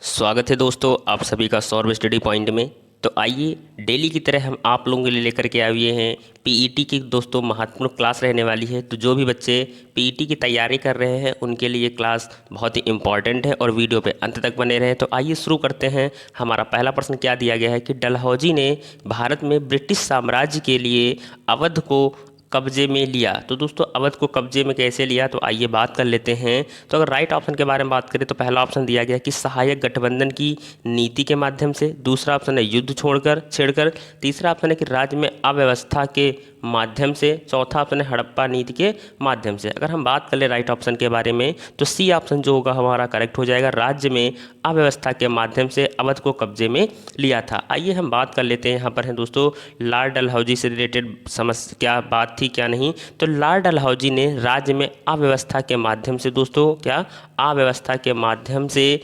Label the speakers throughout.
Speaker 1: स्वागत है दोस्तों आप सभी का सौरभ स्टडी पॉइंट में। तो आइए डेली की तरह हम आप लोगों के लिए लेकर के आए हुए हैं पीईटी की दोस्तों महत्वपूर्ण क्लास रहने वाली है। तो जो भी बच्चे पीईटी की तैयारी कर रहे हैं उनके लिए ये क्लास बहुत ही इंपॉर्टेंट है और वीडियो पे अंत तक बने रहें। तो आइए शुरू करते हैं। हमारा पहला प्रश्न क्या दिया गया है कि डलहौजी ने भारत में ब्रिटिश साम्राज्य के लिए अवध को कब्जे में लिया। तो दोस्तों अवध को कब्जे में कैसे लिया, तो आइए बात कर लेते हैं। तो अगर राइट ऑप्शन के बारे में बात करें तो पहला ऑप्शन दिया गया कि सहायक गठबंधन की नीति के माध्यम से, दूसरा ऑप्शन है युद्ध छेड़कर, तीसरा ऑप्शन है कि राज्य में अव्यवस्था के माध्यम से, चौथा ऑप्शन है हड़प्पा नीति के माध्यम से। अगर हम बात कर ले राइट ऑप्शन के बारे में तो सी ऑप्शन जो होगा हमारा करेक्ट हो जाएगा। राज्य में अव्यवस्था के माध्यम से अवध को कब्जे में लिया था। आइए हम बात कर लेते हैं। यहाँ पर है दोस्तों लॉर्ड डलहौजी से रिलेटेड समस्या क्या बात थी क्या नहीं। तो लॉर्ड डलहौजी ने राज्य में अव्यवस्था के माध्यम से दोस्तों क्या अव्यवस्था के माध्यम से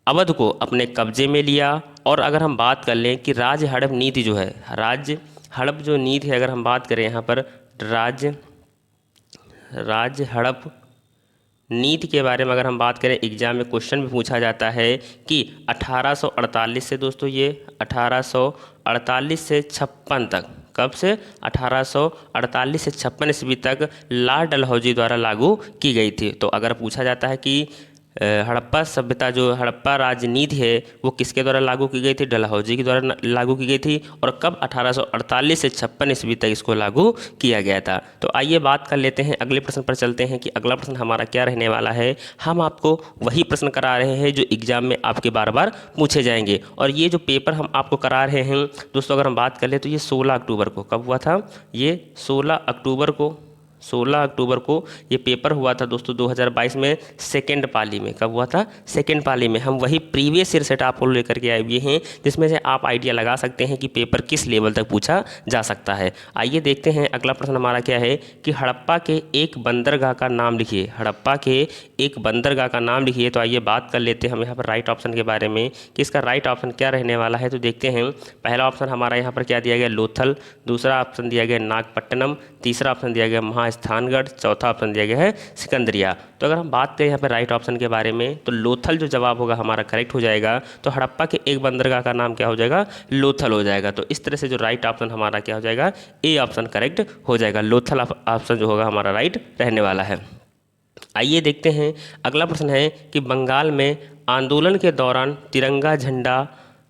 Speaker 1: अवध को अपने कब्जे में लिया। और अगर हम बात कर लें कि राज्य हड़प नीति जो है, राज्य हड़प जो नीति है, अगर हम बात करें यहाँ पर राज्य हड़प नीति के बारे में अगर हम बात करें, एग्जाम में क्वेश्चन भी पूछा जाता है कि 1848 से दोस्तों ये 1848 से 56 तक, कब से 1848 से 56 ईस्वी तक लॉर्ड डलहौजी द्वारा लागू की गई थी। तो अगर पूछा जाता है कि हड़प्पा सभ्यता जो हड़प्पा राजनीति है वो किसके द्वारा लागू की गई थी, डलहौजी के द्वारा लागू की गई थी। और कब 1848 से 56 ईस्वी तक इसको लागू किया गया था। तो आइए बात कर लेते हैं, अगले प्रश्न पर चलते हैं कि अगला प्रश्न हमारा क्या रहने वाला है। हम आपको वही प्रश्न करा रहे हैं जो एग्जाम में आपके बार बार पूछे जाएंगे। और ये जो पेपर हम आपको करा रहे हैं दोस्तों, अगर हम बात कर ले तो ये 16 अक्टूबर को, कब हुआ था, ये 16 अक्टूबर को ये पेपर हुआ था दोस्तों 2022 में सेकेंड पाली में। कब हुआ था, सेकेंड पाली में। हम वही प्रीवियस ईयर सेट आपको लेकर के आए हुए हैं जिसमें से आप आइडिया लगा सकते हैं कि पेपर किस लेवल तक पूछा जा सकता है। आइए देखते हैं अगला प्रश्न हमारा क्या है कि हड़प्पा के एक बंदरगाह का नाम लिखिए। हड़प्पा के एक बंदरगाह का नाम लिखिए। तो आइए बात कर लेते हैं हम यहाँ पर राइट ऑप्शन के बारे में कि इसका राइट ऑप्शन क्या रहने वाला है। तो देखते हैं, पहला ऑप्शन हमारा यहाँ पर क्या दिया गया, लोथल, दूसरा ऑप्शन दिया गया नागपट्टनम, तीसरा ऑप्शन दिया गया महास्थानगढ़, चौथा ऑप्शन दिया गया है सिकंदरिया। तो अगर हम बात करें यहाँ पर राइट ऑप्शन के बारे में तो लोथल जो जवाब होगा हमारा करेक्ट हो जाएगा। तो हड़प्पा के एक बंदरगाह का नाम क्या हो जाएगा, लोथल हो जाएगा। तो इस तरह से जो राइट ऑप्शन हमारा क्या हो जाएगा, ए ऑप्शन करेक्ट हो जाएगा। लोथल ऑप्शन जो होगा हमारा राइट रहने वाला है। आइए देखते हैं अगला प्रश्न है कि बंगाल में आंदोलन के दौरान तिरंगा झंडा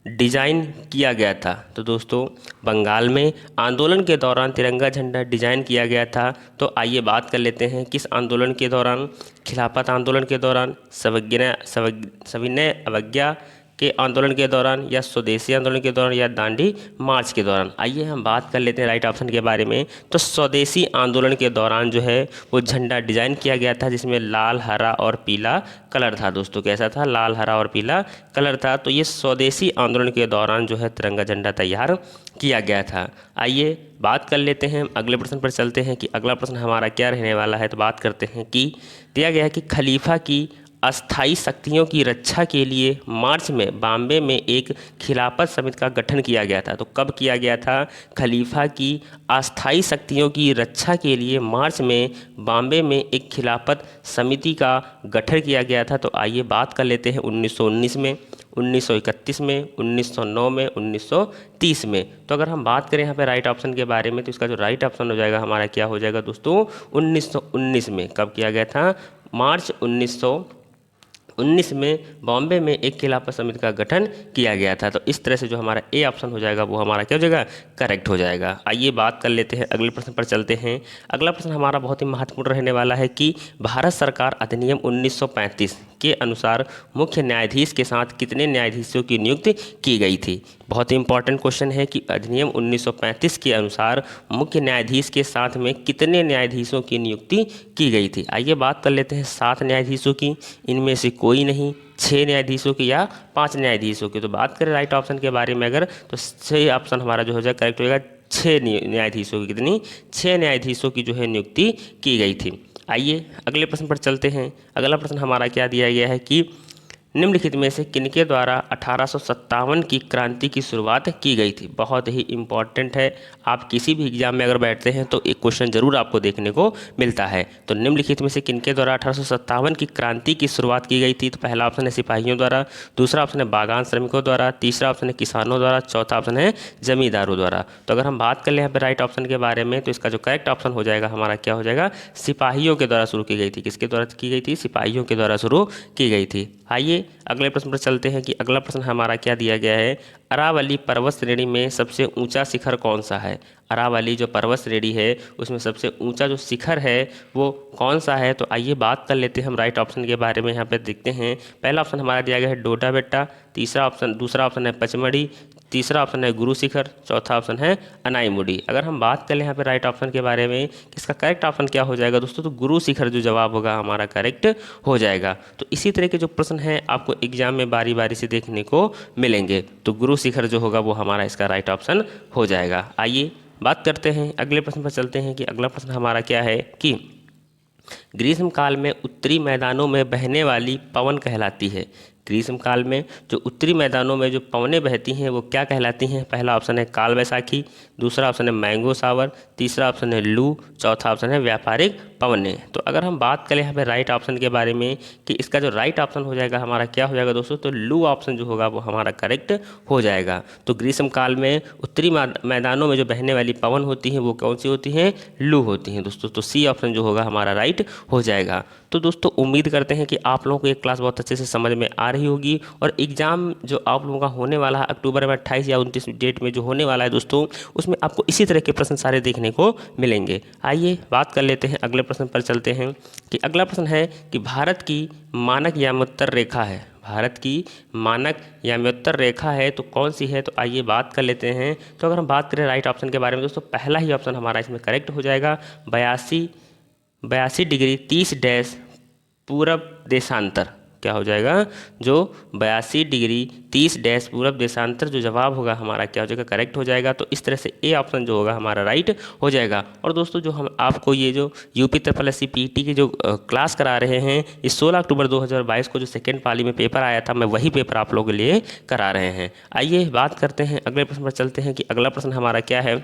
Speaker 1: डिजाइन किया गया था। तो दोस्तों बंगाल में आंदोलन के दौरान तिरंगा झंडा डिजाइन किया गया था। तो आइए बात कर लेते हैं किस आंदोलन के दौरान, खिलाफत आंदोलन के दौरान, सविनय अवज्ञा के आंदोलन के दौरान, या स्वदेशी आंदोलन के दौरान, या दांडी मार्च के दौरान। आइए हम बात कर लेते हैं राइट ऑप्शन के बारे में। तो स्वदेशी आंदोलन के दौरान जो है वो झंडा डिजाइन किया गया था जिसमें लाल, हरा और पीला कलर था। दोस्तों कैसा था, लाल, हरा और पीला कलर था। तो ये स्वदेशी आंदोलन के दौरान जो है तिरंगा झंडा तैयार किया गया था। आइए बात कर लेते हैं, अगले प्रश्न पर चलते हैं कि अगला प्रश्न हमारा क्या रहने वाला है। तो बात करते हैं कि दिया गया है कि खलीफा की अस्थायी शक्तियों की रक्षा के लिए मार्च में बॉम्बे में एक खिलाफत समिति का गठन किया गया था। तो कब किया गया था, खलीफा की अस्थायी शक्तियों की रक्षा के लिए मार्च में बॉम्बे में एक खिलाफत समिति का गठन किया गया था। तो आइए बात कर लेते हैं 1919 में, 1931 में, 1909 में, 1930 में। तो अगर हम बात करें यहाँ पे राइट ऑप्शन के बारे में तो इसका जो राइट ऑप्शन हो जाएगा हमारा क्या हो जाएगा दोस्तों, 1919 में। कब किया गया था, मार्च 1919 में बॉम्बे में एक खिलाफत समिति का गठन किया गया था। तो इस तरह से जो हमारा ए ऑप्शन हो जाएगा वो हमारा क्या हो जाएगा, करेक्ट हो जाएगा। आइए बात कर लेते हैं, अगले प्रश्न पर चलते हैं। अगला प्रश्न हमारा बहुत ही महत्वपूर्ण रहने वाला है कि भारत सरकार अधिनियम 1935 के अनुसार मुख्य न्यायाधीश के साथ कितने न्यायाधीशों की नियुक्ति की गई थी। बहुत ही इंपॉर्टेंट क्वेश्चन है कि अधिनियम 1935 के अनुसार मुख्य न्यायाधीश के साथ में कितने न्यायाधीशों की नियुक्ति की गई थी। आइए बात कर लेते हैं 7 न्यायाधीशों की, इनमें से कोई नहीं, 6 न्यायाधीशों की, या 5 न्यायाधीशों की। तो बात करें राइट ऑप्शन के बारे में अगर तो सही ऑप्शन हमारा जो हो जाएगा करेक्ट होगा, 6 न्यायाधीशों की। कितनी, 6 न्यायाधीशों की जो है नियुक्ति की गई थी। आइए अगले प्रश्न पर चलते हैं। अगला प्रश्न हमारा क्या दिया गया है कि निम्नलिखित में से किनके द्वारा 1857 की क्रांति की शुरुआत की गई थी। बहुत ही इंपॉर्टेंट है, आप किसी भी एग्जाम में अगर बैठते हैं तो एक क्वेश्चन जरूर आपको देखने को मिलता है। तो निम्नलिखित में से किनके द्वारा 1857 की क्रांति की शुरुआत की गई थी। तो पहला ऑप्शन है सिपाहियों द्वारा, दूसरा ऑप्शन है बागान श्रमिकों द्वारा, तीसरा ऑप्शन है किसानों द्वारा, चौथा ऑप्शन है जमींदारों द्वारा। तो अगर हम बात कर ले यहाँ पे राइट ऑप्शन के बारे में, तो इसका जो करेक्ट ऑप्शन हो जाएगा हमारा क्या हो जाएगा, सिपाहियों के द्वारा शुरू की गई थी। किसके द्वारा की गई थी, सिपाहियों के द्वारा शुरू की गई थी। आइए अगले प्रश्न पर चलते हैं कि अगला प्रश्न हमारा क्या दिया गया है, अरावली पर्वत श्रेणी में सबसे ऊंचा शिखर कौन सा है। अरावली जो पर्वत श्रेणी है उसमें सबसे ऊंचा जो शिखर है वो कौन सा है। तो आइए बात कर लेते हैं हम राइट ऑप्शन के बारे में। यहाँ पे देखते हैं पहला ऑप्शन हमारा दिया गया है डोडा बेट्टा, दूसरा ऑप्शन है पचमढ़ी, तीसरा ऑप्शन है गुरु शिखर, चौथा ऑप्शन है अनाईमुडी। अगर हम बात करें यहाँ पे राइट ऑप्शन के बारे में कि इसका करेक्ट ऑप्शन क्या हो जाएगा दोस्तों, तो गुरु शिखर जो जवाब होगा हमारा करेक्ट हो जाएगा। तो इसी तरह के जो प्रश्न हैं आपको एग्जाम में बारी बारी से देखने को मिलेंगे। तो गुरु शिखर जो होगा वो हमारा इसका राइट ऑप्शन हो जाएगा। आइए बात करते हैं अगले प्रश्न पर चलते हैं कि अगला प्रश्न हमारा क्या है कि ग्रीष्मकाल में उत्तरी मैदानों में बहने वाली पवन कहलाती है। ग्रीष्मकाल में जो उत्तरी मैदानों में जो पवनें बहती हैं वो क्या कहलाती हैं। पहला ऑप्शन है काल वैसाखी, दूसरा ऑप्शन है मैंगो सावर, तीसरा ऑप्शन है लू, चौथा ऑप्शन है व्यापारिक पवनें। तो अगर हम बात करें यहाँ पे राइट ऑप्शन के बारे में कि इसका जो राइट ऑप्शन हो जाएगा हमारा क्या हो जाएगा दोस्तों, तो लू ऑप्शन जो होगा वो हमारा करेक्ट हो जाएगा। तो ग्रीष्मकाल में उत्तरी मैदानों में जो बहने वाली पवन होती हैं वो कौन सी होती हैं, लू होती हैं दोस्तों। तो सी ऑप्शन जो होगा हमारा राइट हो जाएगा। तो दोस्तों उम्मीद करते हैं कि आप लोगों को ये क्लास बहुत अच्छे से समझ में आ रही होगी और एग्ज़ाम जो आप लोगों का होने वाला है अक्टूबर में 28 या 29 डेट में जो होने वाला है दोस्तों, उसमें आपको इसी तरह के प्रश्न सारे देखने को मिलेंगे। आइए बात कर लेते हैं अगले प्रश्न पर चलते हैं कि अगला प्रश्न है कि भारत की मानक यामोत्तर रेखा है। भारत की मानक यामोत्तर रेखा है तो कौन सी है। तो आइए बात कर लेते हैं। तो अगर हम बात करें राइट ऑप्शन के बारे में दोस्तों, पहला ही ऑप्शन हमारा इसमें करेक्ट हो जाएगा, 82 डिग्री 30 डैश पूरब देशांतर। क्या हो जाएगा, जो 82 डिग्री 30 डैश पूरब देशांतर जो जवाब होगा हमारा क्या हो जाएगा, करेक्ट हो जाएगा। तो इस तरह से ए ऑप्शन जो होगा हमारा राइट हो जाएगा। और दोस्तों जो हम आपको ये जो UP triple S C PT की जो क्लास करा रहे हैं, इस 16 अक्टूबर 2022 को जो सेकेंड पाली में पेपर आया था, मैं वही पेपर आप लोगों के लिए करा रहे हैं। आइए बात करते हैं अगले प्रश्न पर चलते हैं कि अगला प्रश्न हमारा क्या है,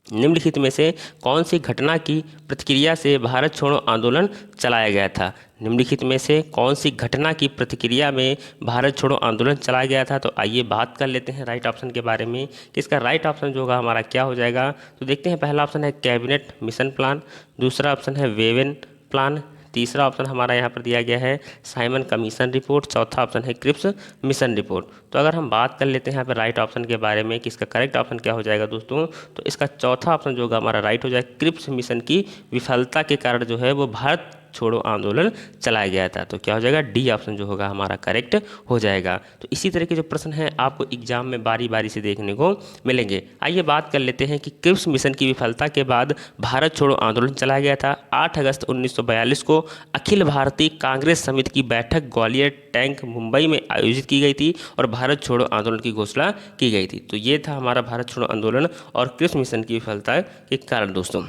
Speaker 1: निम्नलिखित में से कौन सी घटना की प्रतिक्रिया से भारत छोड़ो आंदोलन चलाया गया था। निम्नलिखित में से कौन सी घटना की प्रतिक्रिया में भारत छोड़ो आंदोलन चलाया गया था। तो आइए बात कर लेते हैं राइट ऑप्शन के बारे में कि इसका राइट ऑप्शन जो होगा हमारा क्या हो जाएगा। तो देखते हैं पहला ऑप्शन है कैबिनेट मिशन प्लान, दूसरा ऑप्शन है वेवन प्लान, तीसरा ऑप्शन हमारा यहाँ पर दिया गया है साइमन कमीशन रिपोर्ट, चौथा ऑप्शन है क्रिप्स मिशन रिपोर्ट। तो अगर हम बात कर लेते हैं यहाँ पर राइट ऑप्शन के बारे में कि इसका करेक्ट ऑप्शन क्या हो जाएगा दोस्तों, तो इसका चौथा ऑप्शन जो होगा हमारा राइट हो जाएगा, क्रिप्स मिशन की विफलता के कारण जो है वो भारत छोड़ो आंदोलन चलाया गया था। तो क्या हो जाएगा, डी ऑप्शन जो होगा हमारा करेक्ट हो जाएगा। तो इसी तरह के जो प्रश्न हैं आपको एग्जाम में बारी बारी से देखने को मिलेंगे। आइए बात कर लेते हैं कि क्रिप्स मिशन की विफलता के बाद भारत छोड़ो आंदोलन चलाया गया था। 8 अगस्त 1942 को अखिल भारतीय कांग्रेस समिति की बैठक ग्वालियर टैंक मुंबई में आयोजित की गई थी और भारत छोड़ो आंदोलन की घोषणा की गई थी। तो ये था हमारा भारत छोड़ो आंदोलन और क्रिप्स मिशन की विफलता के कारण दोस्तों।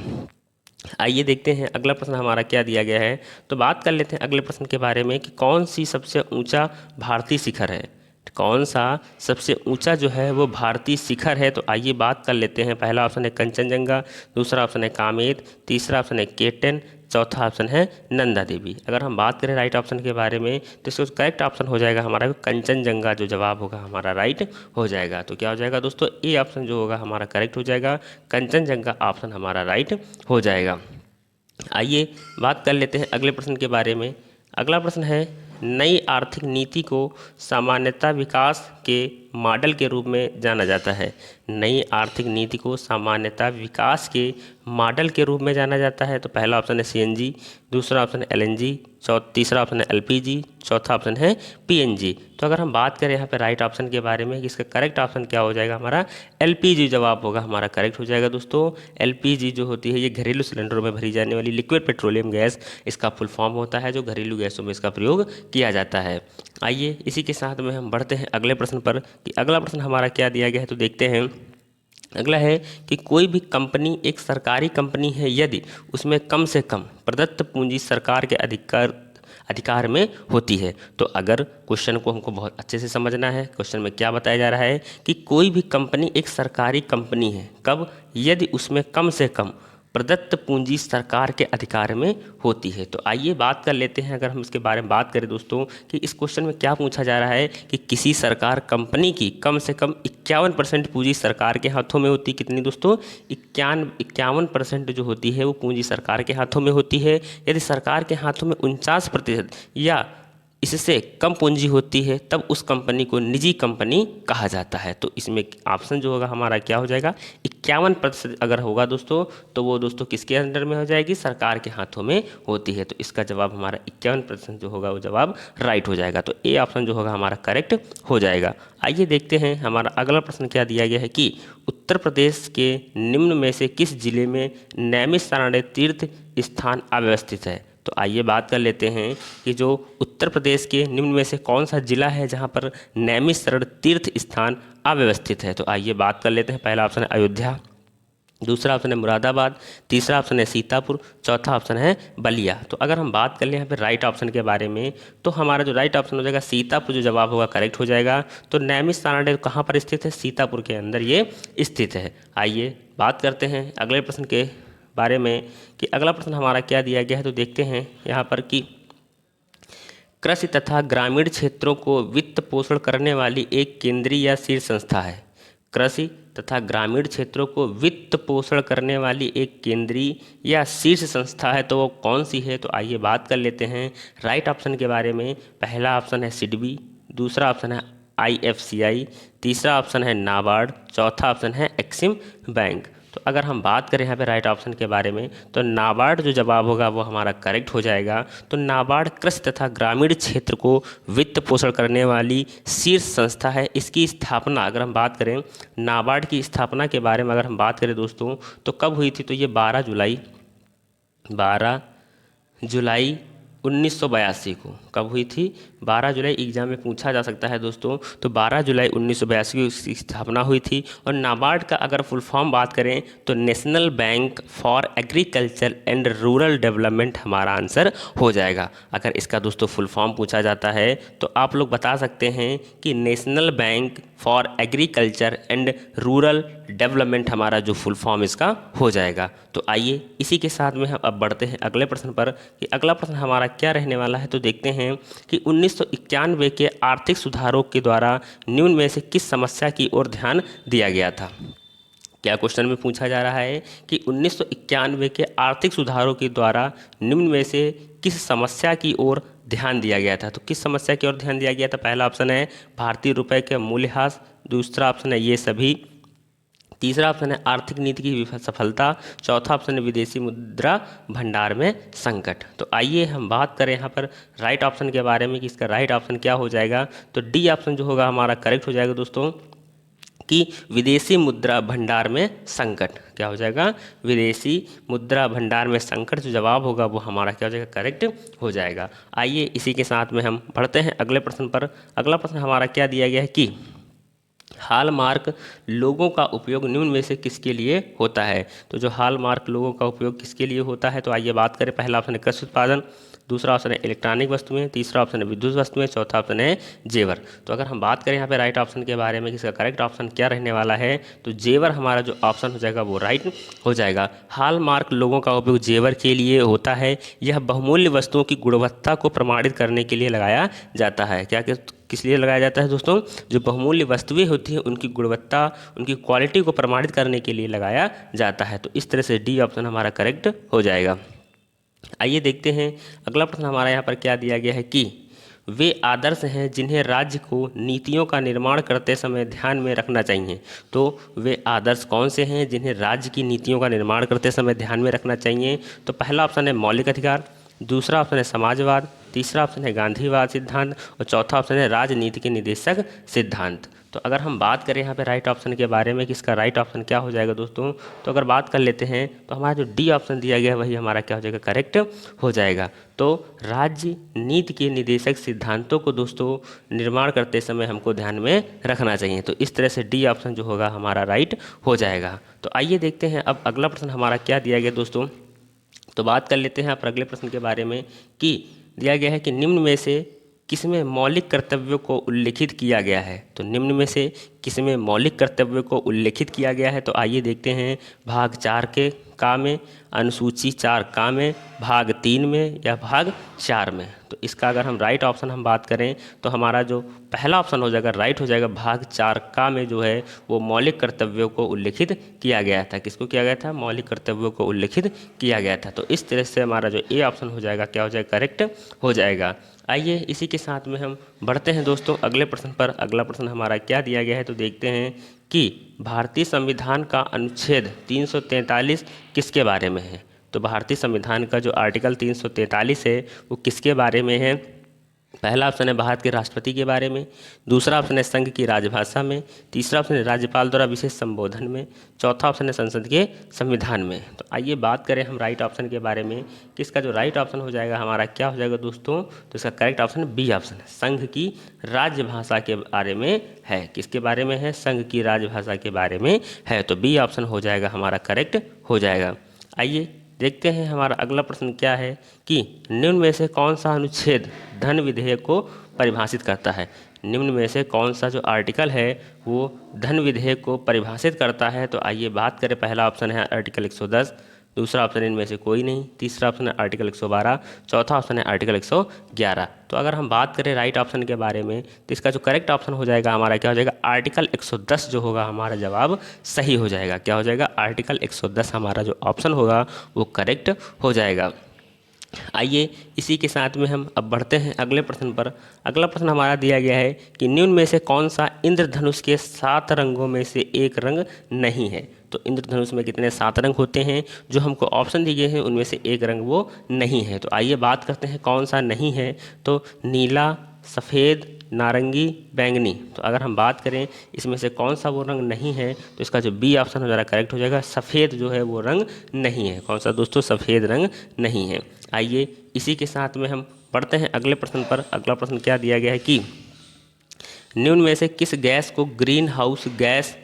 Speaker 1: आइए देखते हैं अगला प्रश्न हमारा क्या दिया गया है। तो बात कर लेते हैं अगले प्रश्न के बारे में कि कौन सी सबसे ऊंचा भारतीय शिखर है। कौन सा सबसे ऊंचा जो है वो भारतीय शिखर है। तो आइए बात कर लेते हैं। पहला ऑप्शन है कंचनजंगा, दूसरा ऑप्शन है कामेत, तीसरा ऑप्शन है केटन, चौथा ऑप्शन है नंदा देवी। अगर हम बात करें राइट ऑप्शन के बारे में तो इसका करेक्ट ऑप्शन हो जाएगा हमारा कंचनजंगा जो जवाब होगा हमारा राइट हो जाएगा। तो क्या हो जाएगा दोस्तों, ए ऑप्शन जो होगा हमारा करेक्ट हो जाएगा, कंचनजंगा ऑप्शन हमारा राइट हो जाएगा। आइए बात कर लेते हैं अगले प्रश्न के बारे में। अगला प्रश्न है नई आर्थिक नीति को सामान्यता विकास के मॉडल के रूप में जाना जाता है। नई आर्थिक नीति को सामान्यता विकास के मॉडल के रूप में जाना जाता है। तो पहला ऑप्शन है सीएनजी, दूसरा ऑप्शन है एलएनजी, तीसरा ऑप्शन है एलपीजी, चौथा ऑप्शन है पीएनजी। तो अगर हम बात करें यहाँ पे राइट ऑप्शन के बारे में, इसका करेक्ट ऑप्शन क्या हो जाएगा हमारा एलपीजी जवाब होगा हमारा करेक्ट हो जाएगा दोस्तों। एलपीजी जो होती है ये घरेलू सिलेंडरों में भरी जाने वाली लिक्विड पेट्रोलियम गैस, इसका फुल फॉर्म होता है जो घरेलू गैसों में इसका प्रयोग किया जाता है। आइए इसी के साथ में हम बढ़ते हैं अगले प्रश्न पर कि अगला प्रश्न हमारा क्या दिया गया है। तो देखते हैं अगला है कि कोई भी कंपनी एक सरकारी कंपनी है यदि उसमें कम से कम प्रदत्त पूंजी सरकार के अधिकार में होती है। तो अगर क्वेश्चन को हमको बहुत अच्छे से समझना है, क्वेश्चन में क्या बताया जा रहा है कि कोई भी कंपनी एक सरकारी कंपनी है कब, यदि उसमें कम से कम प्रदत्त पूंजी सरकार के अधिकार में होती है। तो आइए बात कर लेते हैं, अगर हम इसके बारे में बात करें दोस्तों कि इस क्वेश्चन में क्या पूछा जा रहा है कि किसी सरकार कंपनी की कम से कम 51% पूंजी सरकार के हाथों में होती। कितनी दोस्तों? 51% जो होती है वो पूंजी सरकार के हाथों में होती है। यदि सरकार के हाथों में 49% या इससे कम पूंजी होती है तब उस कंपनी को निजी कंपनी कहा जाता है। तो इसमें ऑप्शन जो होगा हमारा क्या हो जाएगा? 51% अगर होगा दोस्तों तो वो दोस्तों किसके अंडर में हो जाएगी? सरकार के हाथों में होती है। तो इसका जवाब हमारा 51% जो होगा वो जवाब राइट हो जाएगा। तो ए ऑप्शन जो होगा हमारा करेक्ट हो जाएगा। आइए देखते हैं हमारा अगला प्रश्न क्या दिया गया है कि उत्तर प्रदेश के निम्न में से किस जिले में नैमिषारण्य तीर्थ स्थान अव्यवस्थित है। तो आइए बात कर लेते हैं कि जो उत्तर प्रदेश के निम्न में से कौन सा जिला है जहां पर नैमिषारण्य तीर्थ स्थान अव्यवस्थित है। तो आइए बात कर लेते हैं। पहला ऑप्शन है अयोध्या, दूसरा ऑप्शन है मुरादाबाद, तीसरा ऑप्शन है सीतापुर, चौथा ऑप्शन है बलिया। तो अगर हम बात कर लें यहाँ पे राइट ऑप्शन के बारे में तो हमारा जो राइट ऑप्शन हो जाएगा सीतापुर जो जवाब होगा करेक्ट हो जाएगा। तो नैमिषारण्य कहाँ पर स्थित है? सीतापुर के अंदर ये स्थित है। आइए बात करते हैं अगले प्रश्न के बारे में कि अगला प्रश्न हमारा क्या दिया गया है। तो देखते हैं यहाँ पर कि कृषि तथा ग्रामीण क्षेत्रों को वित्त पोषण करने वाली एक केंद्रीय या शीर्ष संस्था है। कृषि तथा ग्रामीण क्षेत्रों को वित्त पोषण करने वाली एक केंद्रीय या शीर्ष संस्था है, तो वो कौन सी है? तो आइए बात कर लेते हैं राइट ऑप्शन के बारे में। पहला ऑप्शन है सिडबी, दूसरा ऑप्शन है IFCI, तीसरा ऑप्शन है नाबार्ड, चौथा ऑप्शन है एक्सिम बैंक। तो अगर हम बात करें यहाँ पे राइट ऑप्शन के बारे में तो नाबार्ड जो जवाब होगा वो हमारा करेक्ट हो जाएगा। तो नाबार्ड कृषि तथा ग्रामीण क्षेत्र को वित्त पोषण करने वाली शीर्ष संस्था है। इसकी स्थापना अगर हम बात करें नाबार्ड की स्थापना के बारे में अगर हम बात करें दोस्तों तो कब हुई थी? तो ये 12 जुलाई 1982 को कब हुई थी? 12 जुलाई एग्जाम में पूछा जा सकता है दोस्तों। तो 12 जुलाई 1982 की उसकी स्थापना हुई थी। और नाबार्ड का अगर फुल फॉर्म बात करें तो national bank for agriculture and rural development हमारा आंसर हो जाएगा। अगर इसका दोस्तों फुल फॉर्म पूछा जाता है तो आप लोग बता सकते हैं कि national bank for agriculture and rural development हमारा जो फुल फॉर्म इसका हो जाएगा। तो आइए इसी के साथ में हम अब बढ़ते हैं अगले प्रश्न पर कि अगला प्रश्न हमारा क्या रहने वाला है। तो देखते हैं कि 1991 के आर्थिक सुधारों के द्वारा निम्न में से किस समस्या की ओर ध्यान दिया गया था। क्या क्वेश्चन में पूछा जा रहा है कि 1991 के आर्थिक सुधारों के द्वारा निम्न में से किस समस्या की ओर ध्यान दिया गया था। तो किस समस्या की ओर ध्यान दिया गया था? पहला ऑप्शन है भारतीय रुपए के मूल्यह्रास, दूसरा ऑप्शन है ये सभी, तीसरा ऑप्शन है आर्थिक नीति की सफलता, चौथा ऑप्शन है विदेशी मुद्रा भंडार में संकट। तो आइए हम बात करें यहाँ पर राइट ऑप्शन के बारे में कि इसका राइट ऑप्शन क्या हो जाएगा। तो डी ऑप्शन जो होगा हमारा करेक्ट हो जाएगा दोस्तों कि विदेशी मुद्रा भंडार में संकट। क्या हो जाएगा? विदेशी मुद्रा भंडार में संकट जो जवाब होगा वो हमारा क्या हो जाएगा? करेक्ट हो जाएगा। आइए इसी के साथ में हम बढ़ते हैं अगले प्रश्न पर। अगला प्रश्न हमारा क्या दिया गया है कि हॉलमार्क लोगों का उपयोग निम्न में से किसके लिए होता है। तो जो हॉलमार्क लोगों का उपयोग किसके लिए होता है? तो आइए बात करें। पहला ऑप्शन है कृषि उत्पादन, दूसरा ऑप्शन है इलेक्ट्रॉनिक वस्तुएं, तीसरा ऑप्शन है विद्युत वस्तुएं, चौथा ऑप्शन है जेवर। तो अगर हम बात करें यहाँ पे राइट ऑप्शन के बारे में कि इसका करेक्ट ऑप्शन क्या रहने वाला है तो जेवर हमारा जो ऑप्शन हो जाएगा वो राइट हो जाएगा। हॉलमार्क लोगों का उपयोग जेवर के लिए होता है। यह बहुमूल्य वस्तुओं की गुणवत्ता को प्रमाणित करने के लिए लगाया जाता है। क्या किस लिए लगाया जाता है दोस्तों? जो बहुमूल्य वस्तुएं होती हैं उनकी गुणवत्ता, उनकी क्वालिटी को प्रमाणित करने के लिए लगाया जाता है। तो इस तरह से डी ऑप्शन हमारा करेक्ट हो जाएगा। आइए देखते हैं अगला प्रश्न हमारा यहाँ पर क्या दिया गया है कि वे आदर्श हैं जिन्हें राज्य को नीतियों का निर्माण करते समय ध्यान में रखना चाहिए। तो वे आदर्श कौन से हैं जिन्हें राज्य की नीतियों का निर्माण करते समय ध्यान में रखना चाहिए? तो पहला ऑप्शन है मौलिक अधिकार, दूसरा ऑप्शन है समाजवाद, तीसरा ऑप्शन है गांधीवाद सिद्धांत और चौथा ऑप्शन है राजनीति के निदेशक सिद्धांत। तो अगर हम बात करें यहाँ पे राइट ऑप्शन के बारे में कि इसका राइट ऑप्शन क्या हो जाएगा दोस्तों, तो अगर बात कर लेते हैं तो हमारा जो डी ऑप्शन दिया गया है वही हमारा क्या हो जाएगा? करेक्ट हो जाएगा। तो राजनीति के निदेशक सिद्धांतों को दोस्तों निर्माण करते समय हमको ध्यान में रखना चाहिए। तो इस तरह से डी ऑप्शन जो होगा हमारा राइट हो जाएगा। तो आइए देखते हैं अब अगला प्रश्न हमारा क्या दिया गया दोस्तों। तो बात कर लेते हैं आप अगले प्रश्न के बारे में कि दिया गया है कि निम्न में से किसमें मौलिक कर्तव्यों को उल्लिखित किया गया है। तो निम्न में से किसमें मौलिक कर्तव्यों को उल्लिखित किया गया है। तो आइए देखते हैं भाग 4 के का में, अनुसूची 4 का में, भाग 3 में या भाग 4 में। तो इसका अगर हम राइट ऑप्शन हम बात करें तो हमारा जो पहला ऑप्शन हो जाएगा राइट हो जाएगा, भाग 4 का में जो है वो मौलिक कर्तव्यों को उल्लिखित किया गया था। किसको किया गया था? मौलिक कर्तव्यों को उल्लिखित किया गया था। तो इस तरह से हमारा जो ए ऑप्शन हो जाएगा क्या हो जाएगा? करेक्ट हो जाएगा। आइए इसी के साथ में हम बढ़ते हैं दोस्तों अगले प्रश्न पर। अगला प्रश्न हमारा क्या दिया गया है तो देखते हैं कि भारतीय संविधान का अनुच्छेद 343 किसके बारे में है। तो भारतीय संविधान का जो आर्टिकल 343 है वो किसके बारे में है? पहला ऑप्शन है भारत के राष्ट्रपति के बारे में, दूसरा ऑप्शन है संघ की राजभाषा में, तीसरा ऑप्शन है राज्यपाल द्वारा विशेष संबोधन में, चौथा ऑप्शन है संसद के संविधान में। तो आइए बात करें हम राइट ऑप्शन के बारे में कि इसका जो राइट ऑप्शन हो जाएगा हमारा क्या हो जाएगा दोस्तों? तो इसका करेक्ट ऑप्शन बी ऑप्शन है, संघ की राजभाषा के बारे में है। किसके बारे में है? संघ की राजभाषा के बारे में है। तो बी ऑप्शन हो जाएगा हमारा करेक्ट हो जाएगा। आइए देखते हैं हमारा अगला प्रश्न क्या है कि निम्न में से कौन सा अनुच्छेद धन विधेयक को परिभाषित करता है। निम्न में से कौन सा जो आर्टिकल है वो धन विधेयक को परिभाषित करता है। तो आइए बात करें, पहला ऑप्शन है आर्टिकल 110, दूसरा ऑप्शन इनमें से कोई नहीं, तीसरा ऑप्शन है आर्टिकल 112, चौथा ऑप्शन है आर्टिकल 111। तो अगर हम बात करें राइट ऑप्शन के बारे में तो इसका जो करेक्ट ऑप्शन हो जाएगा हमारा क्या हो जाएगा? आर्टिकल 110 जो होगा हमारा जवाब सही हो जाएगा। क्या हो जाएगा? आर्टिकल 110 हमारा जो ऑप्शन होगा वो करेक्ट हो जाएगा। आइए इसी के साथ में हम अब बढ़ते हैं अगले प्रश्न पर। अगला प्रश्न हमारा दिया गया है कि निम्न में से कौन सा इंद्रधनुष के 7 रंगों में से एक रंग नहीं है। तो इंद्रधनुष में कितने 7 रंग होते हैं? जो हमको ऑप्शन दिए हैं उनमें से एक रंग वो नहीं है। तो आइए बात करते हैं कौन सा नहीं है। तो नीला, सफ़ेद, नारंगी, बैंगनी। तो अगर हम बात करें इसमें से कौन सा वो रंग नहीं है तो इसका जो बी ऑप्शन हो जाएगा करेक्ट हो जाएगा, सफ़ेद जो है वो रंग नहीं है। कौन सा दोस्तों? सफ़ेद रंग नहीं है। आइए इसी के साथ में हम बढ़ते हैं अगले प्रश्न पर। अगला प्रश्न क्या दिया गया है कि निम्न में से किस गैस को ग्रीन हाउस गैस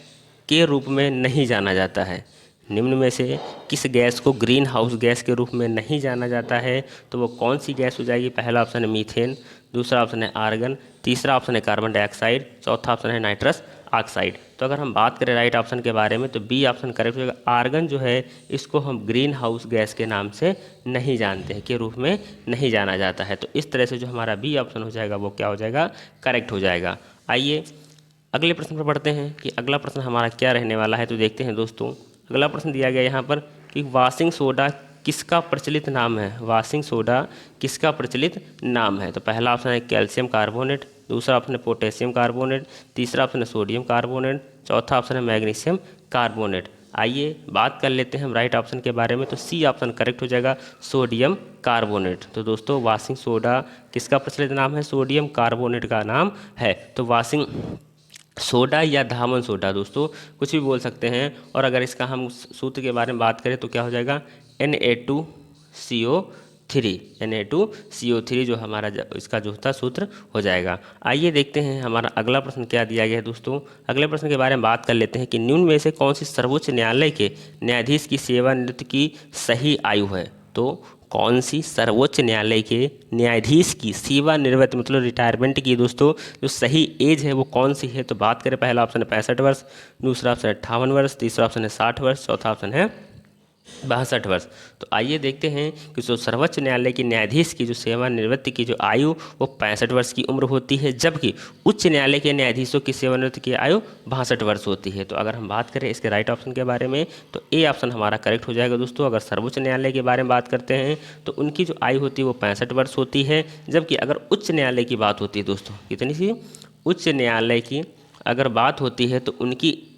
Speaker 1: के रूप में नहीं जाना जाता है। निम्न में से किस गैस को ग्रीन हाउस गैस के रूप में नहीं जाना जाता है। तो वो कौन सी गैस हो जाएगी? पहला ऑप्शन है मीथेन, दूसरा ऑप्शन है आर्गन, तीसरा ऑप्शन है कार्बन डाइऑक्साइड, चौथा ऑप्शन है नाइट्रस ऑक्साइड। तो अगर हम बात करें राइट ऑप्शन के बारे में तो बी ऑप्शन करेक्ट हो जाएगा। आर्गन जो है इसको हम ग्रीन हाउस गैस के नाम से नहीं जानते हैं, के रूप में नहीं जाना जाता है। तो इस तरह से जो हमारा बी ऑप्शन हो जाएगा वो क्या हो जाएगा? करेक्ट हो जाएगा। आइए अगले प्रश्न पर बढ़ते हैं कि अगला प्रश्न हमारा क्या रहने वाला है। तो देखते हैं दोस्तों अगला प्रश्न दिया गया यहाँ पर कि वॉशिंग सोडा किसका प्रचलित नाम है। वॉशिंग सोडा किसका प्रचलित नाम है। तो पहला ऑप्शन है कैल्शियम कार्बोनेट, दूसरा ऑप्शन है पोटेशियम कार्बोनेट, तीसरा ऑप्शन है सोडियम कार्बोनेट, चौथा ऑप्शन है मैग्नीशियम कार्बोनेट। आइए बात कर लेते हैं हम राइट ऑप्शन के बारे में। तो सी ऑप्शन करेक्ट हो जाएगा, सोडियम कार्बोनेट। तो दोस्तों वॉशिंग सोडा किसका प्रचलित नाम है? सोडियम कार्बोनेट का नाम है। तो वॉशिंग सोडा या धामन सोडा दोस्तों कुछ भी बोल सकते हैं। और अगर इसका हम सूत्र के बारे में बात करें तो क्या हो जाएगा? Na2CO3, Na2CO3 जो हमारा इसका जो होता सूत्र हो जाएगा। आइए देखते हैं हमारा अगला प्रश्न क्या दिया गया है दोस्तों। अगले प्रश्न के बारे में बात कर लेते हैं कि निम्न में से कौन सी सर्वोच्च न्यायालय के न्यायाधीश की सेवानिवृत्ति की सही आयु है। तो कौन सी सर्वोच्च न्यायालय के न्यायाधीश की सेवानिवृत्ति मतलब रिटायरमेंट की दोस्तों जो सही एज है वो कौन सी है। तो बात करें पहला ऑप्शन है 65 वर्ष, दूसरा ऑप्शन है 58 वर्ष, तीसरा ऑप्शन है 60 वर्ष, चौथा ऑप्शन है 62 वर्ष। तो आइए देखते हैं कि जो सर्वोच्च न्यायालय के न्यायाधीश की जो सेवानिवृत्ति की जो आयु वो 65 वर्ष की उम्र होती है, जबकि उच्च न्यायालय के न्यायाधीशों की सेवानिवृत्ति की आयु 62 वर्ष होती है। तो अगर हम बात करें इसके राइट ऑप्शन के बारे में तो ए ऑप्शन हमारा करेक्ट हो जाएगा दोस्तों। अगर सर्वोच्च न्यायालय के बारे में बात करते हैं तो उनकी जो आयु होती है वो 65 वर्ष होती है, जबकि अगर उच्च न्यायालय की बात होती है दोस्तों कितनी सी उच्च न्यायालय की अगर बात होती है तो उनकी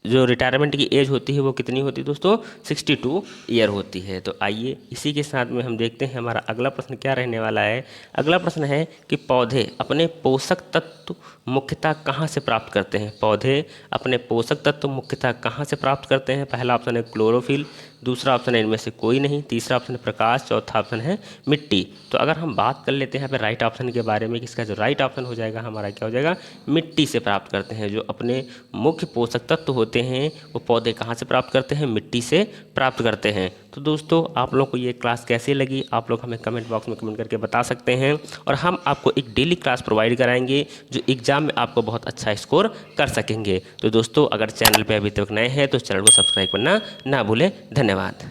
Speaker 1: जो रिटायरमेंट की एज होती है वो कितनी होती है दोस्तों? 62 ईयर होती है। तो आइए इसी के साथ में हम देखते हैं हमारा अगला प्रश्न क्या रहने वाला है। अगला प्रश्न है कि पौधे अपने पोषक तत्व मुख्यतः कहाँ से प्राप्त करते हैं। पौधे अपने पोषक तत्व मुख्यतः कहाँ से प्राप्त करते हैं। पहला ऑप्शन है क्लोरोफिल, दूसरा ऑप्शन है इनमें से कोई नहीं, तीसरा ऑप्शन है प्रकाश, चौथा ऑप्शन है मिट्टी। तो अगर हम बात कर लेते हैं यहाँ पे राइट ऑप्शन के बारे में, किसका जो राइट ऑप्शन हो जाएगा हमारा क्या हो जाएगा, मिट्टी से प्राप्त करते हैं। जो अपने मुख्य पोषक तत्व होते हैं वो पौधे कहाँ से प्राप्त करते हैं, मिट्टी से प्राप्त करते हैं। तो दोस्तों आप लोगों को ये क्लास कैसी लगी आप लोग हमें कमेंट बॉक्स में कमेंट करके बता सकते हैं, और हम आपको एक डेली क्लास प्रोवाइड कराएंगे जो एग्जाम में आपको बहुत अच्छा स्कोर कर सकेंगे। तो दोस्तों अगर चैनल पे अभी तक नए हैं तो चैनल को सब्सक्राइब करना ना भूलें। धन्यवाद।